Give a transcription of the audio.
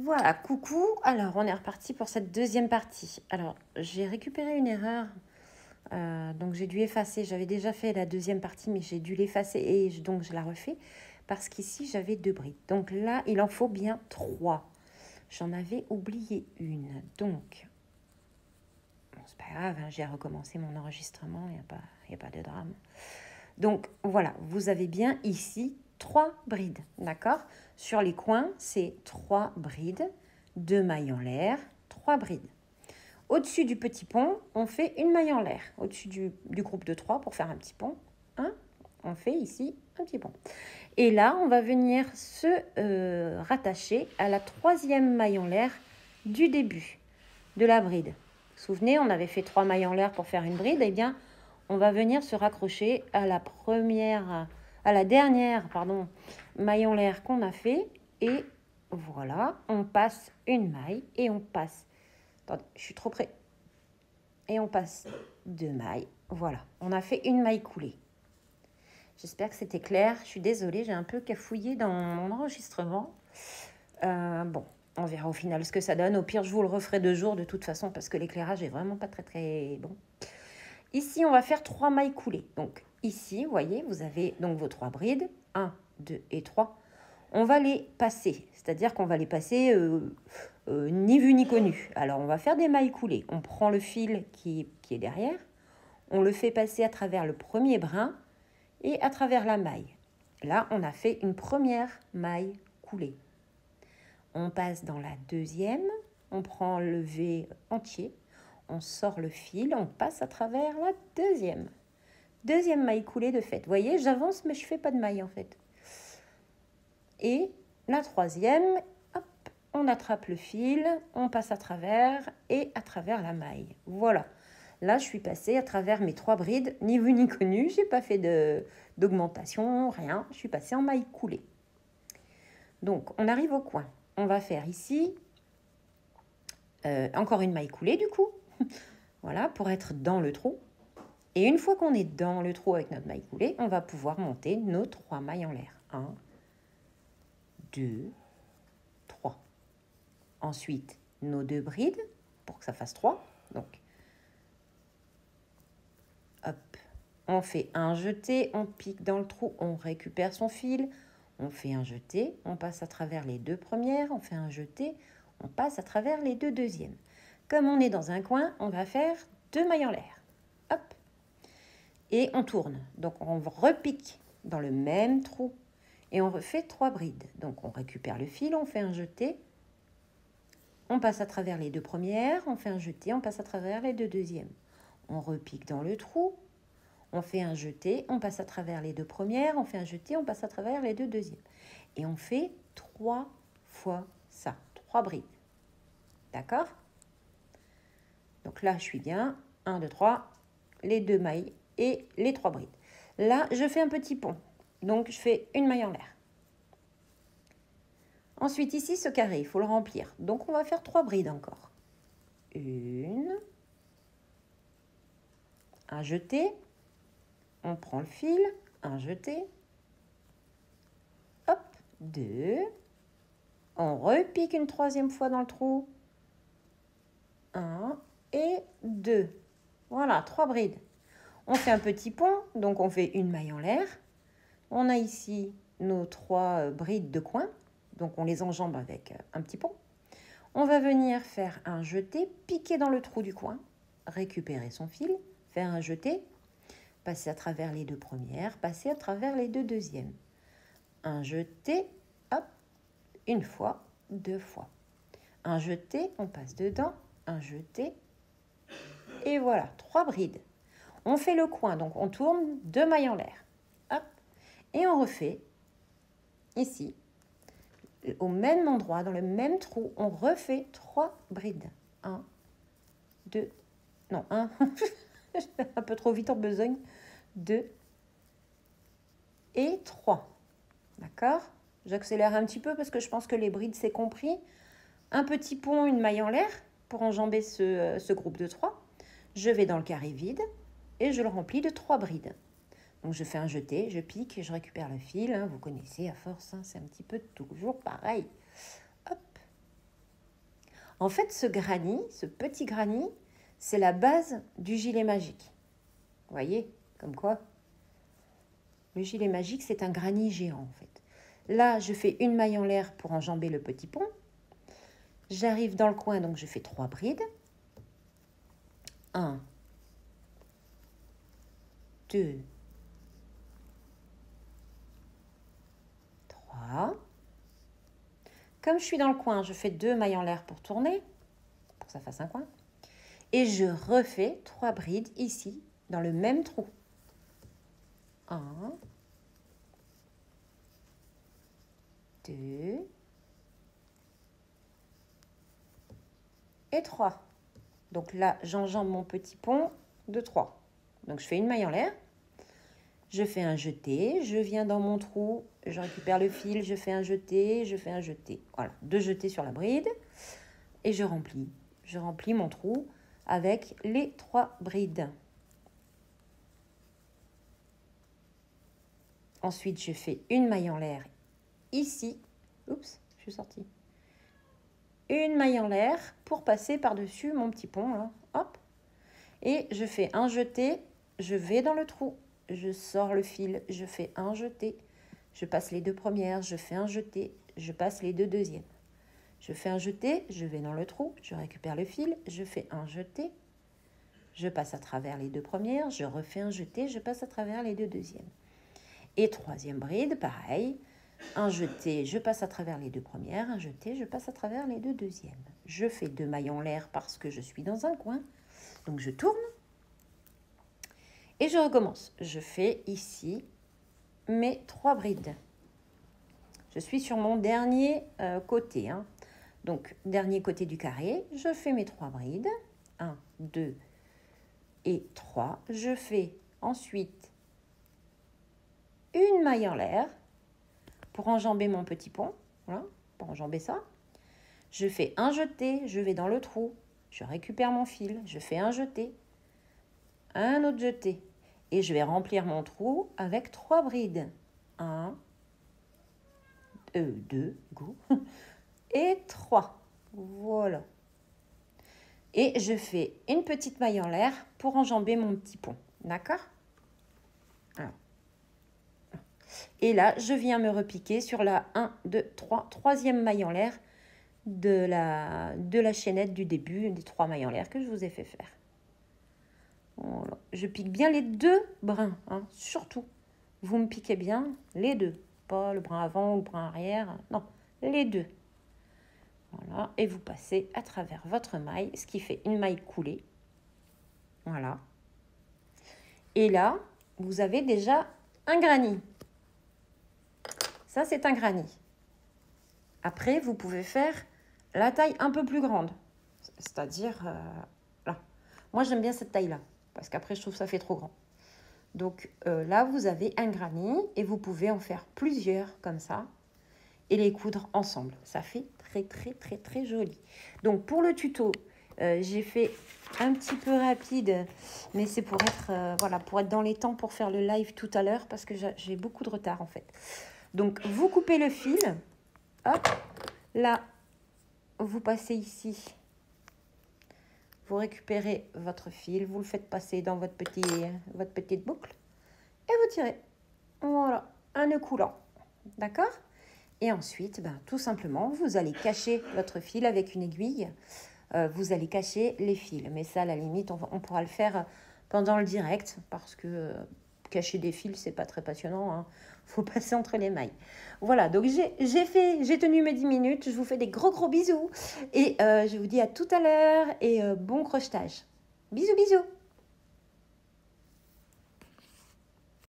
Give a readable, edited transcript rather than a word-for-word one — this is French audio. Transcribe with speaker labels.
Speaker 1: Voilà, coucou. Alors, on est reparti pour cette deuxième partie. Alors, j'ai récupéré une erreur. Donc, j'ai dû effacer. J'avais déjà fait la deuxième partie, mais j'ai dû l'effacer et donc je la refais parce qu'ici, j'avais 2 brides. Donc là, il en faut bien 3. J'en avais oublié une. Donc, bon, c'est pas grave, hein, j'ai recommencé mon enregistrement. Il y a pas de drame. Donc, voilà, vous avez bien ici 3 brides, d'accord? Sur les coins, c'est 3 brides, 2 mailles en l'air, 3 brides. Au-dessus du petit pont, on fait une maille en l'air. Au-dessus du groupe de 3 pour faire un petit pont. Hein, on fait ici un petit pont. Et là, on va venir se rattacher à la 3e maille en l'air du début de la bride. Vous vous souvenez, on avait fait 3 mailles en l'air pour faire une bride. Eh bien, on va venir se raccrocher à la dernière, maille en l'air qu'on a fait. Et voilà, on passe une maille et on passe. Attendez, je suis trop près. Et on passe 2 mailles. Voilà, on a fait une maille coulée. J'espère que c'était clair. Je suis désolée, j'ai un peu cafouillé dans mon enregistrement. Bon, on verra au final ce que ça donne. Au pire, je vous le referai 2 jours de toute façon parce que l'éclairage est vraiment pas très bon. Ici, on va faire 3 mailles coulées. Donc ici, vous voyez, vous avez donc vos 3 brides. 1, 2 et 3. On va les passer, c'est-à-dire qu'on va les passer ni vu ni connu. Alors, on va faire des mailles coulées. On prend le fil qui est derrière, on le fait passer à travers le premier brin et à travers la maille. Là, on a fait une première maille coulée. On passe dans la deuxième, on prend le V entier, on sort le fil, on passe à travers la deuxième. Deuxième maille coulée de fait. Vous voyez, j'avance, mais je ne fais pas de maille en fait. Et la troisième, hop, on attrape le fil, on passe à travers et à travers la maille. Voilà. Là, je suis passée à travers mes 3 brides, ni vu ni connu. Je n'ai pas fait d'augmentation, rien. Je suis passée en maille coulée. Donc, on arrive au coin. On va faire ici encore une maille coulée du coup. Voilà, pour être dans le trou. Et une fois qu'on est dans le trou avec notre maille coulée, on va pouvoir monter nos 3 mailles en l'air. 1, 2, 3. Ensuite, nos 2 brides pour que ça fasse 3. Donc, hop, on fait un jeté, on pique dans le trou, on récupère son fil, on fait un jeté, on passe à travers les 2 premières, on fait un jeté, on passe à travers les 2 deuxièmes. Comme on est dans un coin, on va faire 2 mailles en l'air. Hop, et on tourne. Donc, on repique dans le même trou et on refait 3 brides. Donc, on récupère le fil, on fait un jeté, on passe à travers les 2 premières, on fait un jeté, on passe à travers les 2 deuxièmes. On repique dans le trou, on fait un jeté, on passe à travers les 2 premières, on fait un jeté, on passe à travers les 2 deuxièmes. Et on fait 3 fois ça, 3 brides. D'accord? Donc là, je suis bien. 1, 2, 3, les 2 mailles et les 3 brides. Là, je fais un petit pont. Donc, je fais une maille en l'air. Ensuite, ici, ce carré, il faut le remplir. Donc, on va faire 3 brides encore. Une. Un jeté. On prend le fil. Un jeté. Hop. 2. On repique une 3e fois dans le trou. 1 et 2. Voilà, 3 brides. On fait un petit pont, donc on fait une maille en l'air. On a ici nos 3 brides de coin, donc on les enjambe avec un petit pont. On va venir faire un jeté, piquer dans le trou du coin, récupérer son fil, faire un jeté, passer à travers les 2 premières, passer à travers les 2 deuxièmes. Un jeté, hop, une fois, 2 fois. Un jeté, on passe dedans, un jeté, et voilà, 3 brides. On fait le coin, donc on tourne 2 mailles en l'air. Hop, et on refait ici, au même endroit, dans le même trou, on refait 3 brides. 1, 2, non, 1, un peu trop vite en besogne. 2 et 3. D'accord? J'accélère un petit peu parce que je pense que les brides, c'est compris. Un petit pont, une maille en l'air pour enjamber ce groupe de 3. Je vais dans le carré vide et je le remplis de 3 brides. Donc, je fais un jeté, je pique, je récupère le fil. Hein, vous connaissez à force, hein, c'est un petit peu toujours pareil. Hop. En fait, ce granny, ce petit granny, c'est la base du gilet magique. Vous voyez, comme quoi le gilet magique, c'est un granny géant en fait. Là, je fais une maille en l'air pour enjamber le petit pont. J'arrive dans le coin, donc je fais 3 brides. 1, 2, 3. Comme je suis dans le coin, je fais 2 mailles en l'air pour tourner, pour que ça fasse un coin. Et je refais 3 brides ici, dans le même trou. 1, 2 et 3. Donc là, j'enjambe mon petit pont de 3. Donc je fais une maille en l'air, je fais un jeté, je viens dans mon trou, je récupère le fil, je fais un jeté, je fais un jeté. Voilà, 2 jetés sur la bride et je remplis. Je remplis mon trou avec les 3 brides. Ensuite, je fais une maille en l'air ici. Oups, je suis sortie. Une maille en l'air pour passer par-dessus mon petit pont. Là. Hop. Et je fais un jeté, je vais dans le trou, je sors le fil, je fais un jeté, je passe les 2 premières, je fais un jeté, je passe les 2 deuxièmes. Je fais un jeté, je vais dans le trou, je récupère le fil, je fais un jeté, je passe à travers les 2 premières, je refais un jeté, je passe à travers les 2 deuxièmes. Et 3e bride, pareil, un jeté, je passe à travers les 2 premières, un jeté, je passe à travers les 2 deuxièmes. Je fais 2 mailles en l'air parce que je suis dans un coin, donc je tourne et je recommence. Je fais ici mes 3 brides. Je suis sur mon dernier côté, hein. Donc dernier côté du carré, je fais mes 3 brides, 1, 2 et 3. Je fais ensuite une maille en l'air pour enjamber mon petit pont, voilà, pour enjamber ça. Je fais un jeté, je vais dans le trou, je récupère mon fil, je fais un jeté, un autre jeté, et je vais remplir mon trou avec 3 brides. 1, 2, go, et 3. Voilà. Et je fais une petite maille en l'air pour enjamber mon petit pont. D'accord ? Et là, je viens me repiquer sur la 1, 2, 3, 3e maille en l'air de la chaînette du début, des 3 mailles en l'air que je vous ai fait faire. Voilà. Je pique bien les 2 brins, hein, surtout. Vous me piquez bien les 2, pas le brin avant ou le brin arrière, non, les 2. Voilà, et vous passez à travers votre maille, ce qui fait une maille coulée. Voilà. Et là, vous avez déjà un granny. Ça, c'est un granny. Après, vous pouvez faire la taille un peu plus grande. C'est-à-dire, là. Moi, j'aime bien cette taille-là. Parce qu'après, je trouve que ça fait trop grand. Donc, là, vous avez un granny. Et vous pouvez en faire plusieurs, comme ça. Et les coudre ensemble. Ça fait très, très, très, très joli. Donc, pour le tuto, j'ai fait un petit peu rapide. Mais c'est pour être, voilà, pour être dans les temps pour faire le live tout à l'heure. Parce que j'ai beaucoup de retard, en fait. Donc, vous coupez le fil. Hop. Là, vous passez ici. Vous récupérez votre fil. Vous le faites passer dans votre petite boucle. Et vous tirez. Voilà. Un nœud coulant. D'accord ? Et ensuite, tout simplement, vous allez cacher votre fil avec une aiguille. Vous allez cacher les fils. Mais ça, à la limite, on pourra le faire pendant le direct. Parce que cacher des fils, c'est pas très passionnant, hein. Faut passer entre les mailles. Voilà, donc j'ai tenu mes 10 minutes. Je vous fais des gros bisous. Et je vous dis à tout à l'heure et bon crochetage. Bisous, bisous.